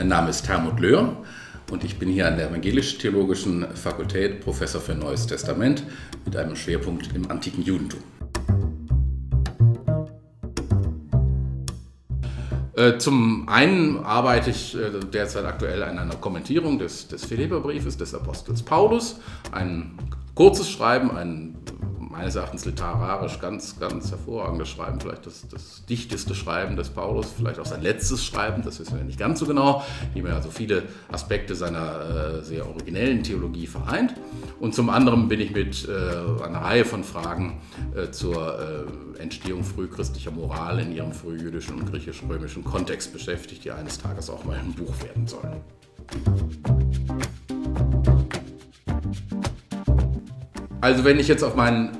Mein Name ist Helmut Löhr und ich bin hier an der Evangelisch-Theologischen Fakultät Professor für Neues Testament mit einem Schwerpunkt im antiken Judentum. Zum einen arbeite ich derzeit aktuell an einer Kommentierung des Philipperbriefes des Apostels Paulus. Ein kurzes Schreiben, ein meines Erachtens literarisch ganz hervorragendes Schreiben, vielleicht das dichteste Schreiben des Paulus, vielleicht auch sein letztes Schreiben, das wissen wir nicht ganz so genau, in dem er also viele Aspekte seiner sehr originellen Theologie vereint. Und zum anderen bin ich mit einer Reihe von Fragen zur Entstehung frühchristlicher Moral in ihrem frühjüdischen und griechisch-römischen Kontext beschäftigt, die eines Tages auch mal ein Buch werden sollen. Also wenn ich jetzt auf mein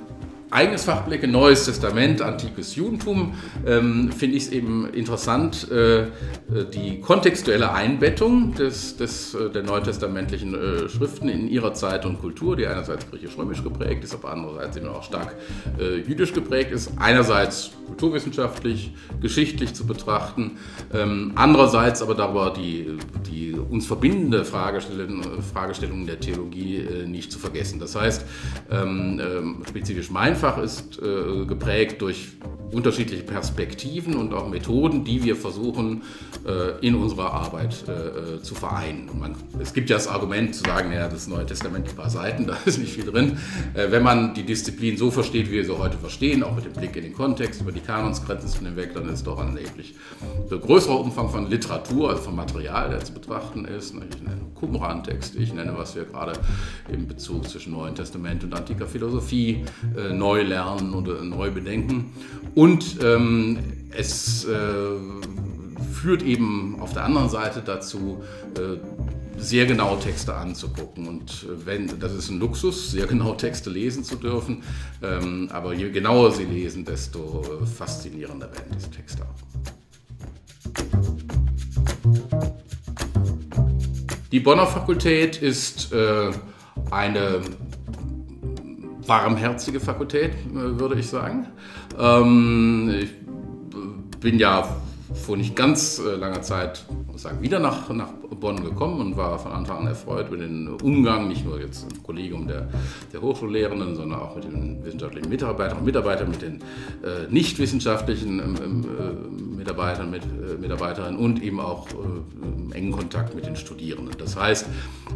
eigenes Fach blicke, Neues Testament, antikes Judentum, finde ich es eben interessant, die kontextuelle Einbettung der neutestamentlichen Schriften in ihrer Zeit und Kultur, die einerseits griechisch-römisch geprägt ist, aber andererseits eben auch stark jüdisch geprägt ist. Einerseits kulturwissenschaftlich, geschichtlich zu betrachten, andererseits aber darüber die uns verbindende Fragestellungen der Theologie nicht zu vergessen. Das heißt, spezifisch mein Fach ist geprägt durch unterschiedliche Perspektiven und auch Methoden, die wir versuchen in unserer Arbeit zu vereinen. Und es gibt ja das Argument zu sagen, ja, das Neue Testament, ein paar Seiten, da ist nicht viel drin. Wenn man die Disziplin so versteht, wie wir sie heute verstehen, auch mit dem Blick in den Kontext, über die Kanonsgrenzen hinweg, dann ist doch ein erheblich größerer Umfang von Literatur, also von Material, der zu betrachten ist. Ich nenne Qumran-Texte, ich nenne, was wir gerade im Bezug zwischen Neuen Testament und antiker Philosophie neu lernen oder neu bedenken. Und es führt eben auf der anderen Seite dazu, sehr genau Texte anzugucken. Und das ist ein Luxus, sehr genau Texte lesen zu dürfen. Aber je genauer sie lesen, desto faszinierender werden diese Texte auch. Die Bonner Fakultät ist eine warmherzige Fakultät, würde ich sagen. Ich bin ja vor nicht ganz langer Zeit wieder nach Bonn gekommen und war von Anfang an erfreut über den Umgang, nicht nur jetzt im Kollegium der Hochschullehrenden, sondern auch mit den wissenschaftlichen Mitarbeiterinnen und Mitarbeitern, mit den nicht wissenschaftlichen Mitarbeiterinnen und eben auch im engen Kontakt mit den Studierenden. Das heißt,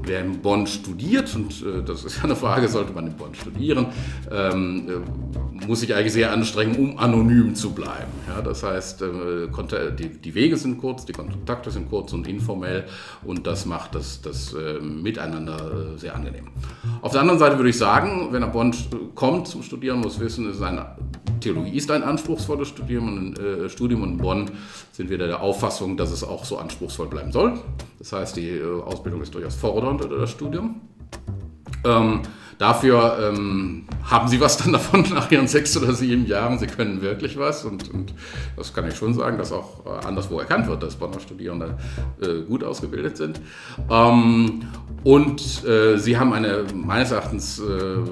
wer in Bonn studiert, und das ist ja eine Frage, sollte man in Bonn studieren, muss sich eigentlich sehr anstrengen, um anonym zu bleiben. Ja, das heißt, die Wege sind kurz, die Kontakte sind kurz und informell und das macht das Miteinander sehr angenehm. Auf der anderen Seite würde ich sagen, wenn er Bonn kommt zum Studieren, muss wissen, Theologie ist ein anspruchsvolles Studium und in Bonn sind wir der Auffassung, dass es auch so anspruchsvoll bleiben soll. Das heißt, die Ausbildung ist durchaus fordernd oder das Studium. Dafür haben Sie was dann davon nach Ihren 6 oder 7 Jahren. Sie können wirklich was und das kann ich schon sagen, dass auch anderswo erkannt wird, dass Bonner Studierende gut ausgebildet sind. Sie haben meines Erachtens,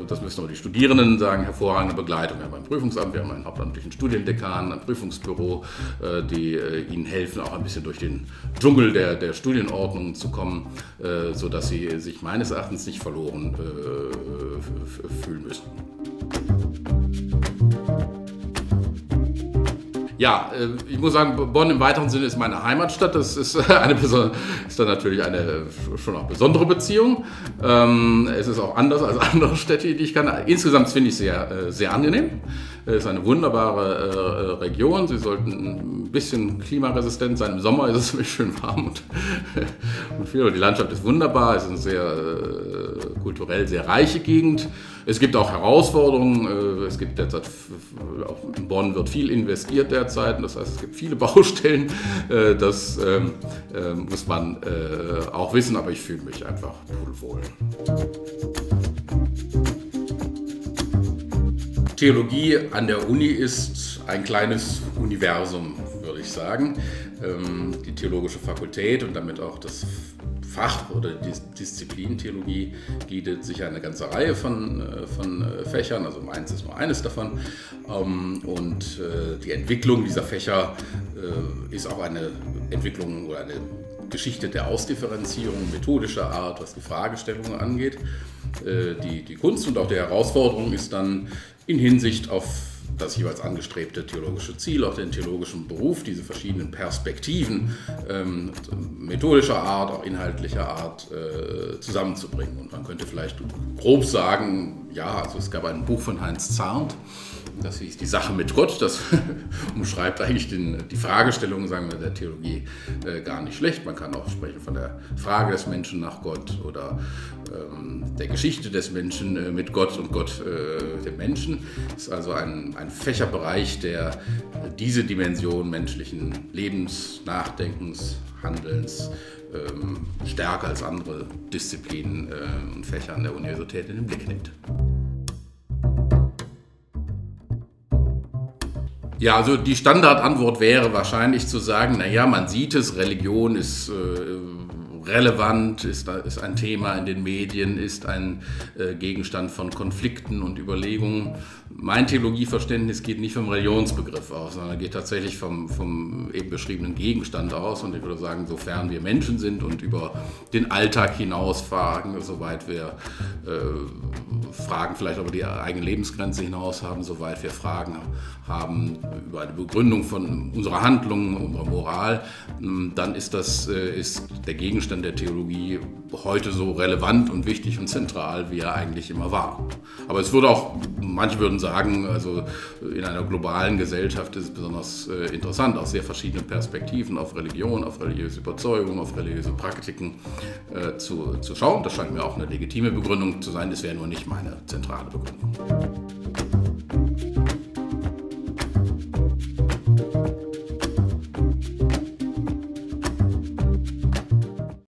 das müssen aber die Studierenden sagen, hervorragende Begleitung. Wir haben ein Prüfungsamt, wir haben einen hauptamtlichen Studiendekan, ein Prüfungsbüro, die Ihnen helfen, auch ein bisschen durch den Dschungel der Studienordnungen zu kommen, sodass Sie sich meines Erachtens nicht verloren fühlen müssen. Ja, ich muss sagen, Bonn im weiteren Sinne ist meine Heimatstadt. Das ist dann natürlich eine schon auch besondere Beziehung. Es ist auch anders als andere Städte, die ich kenne. Insgesamt finde ich es sehr angenehm. Es ist eine wunderbare Region. Sie sollten ein bisschen klimaresistent sein. Im Sommer ist es ziemlich schön warm und viel. Die Landschaft ist wunderbar. Es ist eine sehr kulturell sehr reiche Gegend. Es gibt auch Herausforderungen. Es gibt derzeit, auch in Bonn wird viel investiert derzeit. Das heißt, es gibt viele Baustellen. Das muss man auch wissen, aber ich fühle mich einfach pudelwohl. Theologie an der Uni ist ein kleines Universum, würde ich sagen. Die Theologische Fakultät und damit auch das Fach oder die Disziplin Theologie gliedert sich eine ganze Reihe von Fächern, also meins ist nur eines davon. Und die Entwicklung dieser Fächer ist auch eine Entwicklung oder eine Geschichte der Ausdifferenzierung methodischer Art, was die Fragestellungen angeht. Die Kunst und auch die Herausforderung ist dann in Hinsicht auf das jeweils angestrebte theologische Ziel, auch den theologischen Beruf, diese verschiedenen Perspektiven methodischer Art, auch inhaltlicher Art zusammenzubringen. Und man könnte vielleicht grob sagen, ja, also es gab ein Buch von Heinz Zarnt, das hieß Die Sache mit Gott, das umschreibt eigentlich die Fragestellung, sagen wir, der Theologie gar nicht schlecht. Man kann auch sprechen von der Frage des Menschen nach Gott oder der Geschichte des Menschen mit Gott und Gott dem Menschen. Das ist also ein Fächerbereich, der diese Dimension menschlichen Lebens, Nachdenkens, Handelns stärker als andere Disziplinen und Fächer an der Universität in den Blick nimmt. Ja, also die Standardantwort wäre wahrscheinlich zu sagen, naja, man sieht es, Religion ist relevant, ist ein Thema in den Medien, ist ein Gegenstand von Konflikten und Überlegungen. Mein Theologieverständnis geht nicht vom Religionsbegriff aus, sondern geht tatsächlich vom eben beschriebenen Gegenstand aus. Und ich würde sagen, sofern wir Menschen sind und über den Alltag hinaus fragen, soweit wir Fragen vielleicht über die eigene Lebensgrenze hinaus haben, soweit wir Fragen haben über eine Begründung von unserer Handlung, unserer Moral, dann ist der Gegenstand der Theologie heute so relevant und wichtig und zentral, wie er eigentlich immer war. Aber es würde auch, manche würden sagen, also in einer globalen Gesellschaft ist es besonders interessant, aus sehr verschiedenen Perspektiven auf Religion, auf religiöse Überzeugung, auf religiöse Praktiken zu schauen. Das scheint mir auch eine legitime Begründung zu sein, das wäre nur nicht meine zentrale Begründung.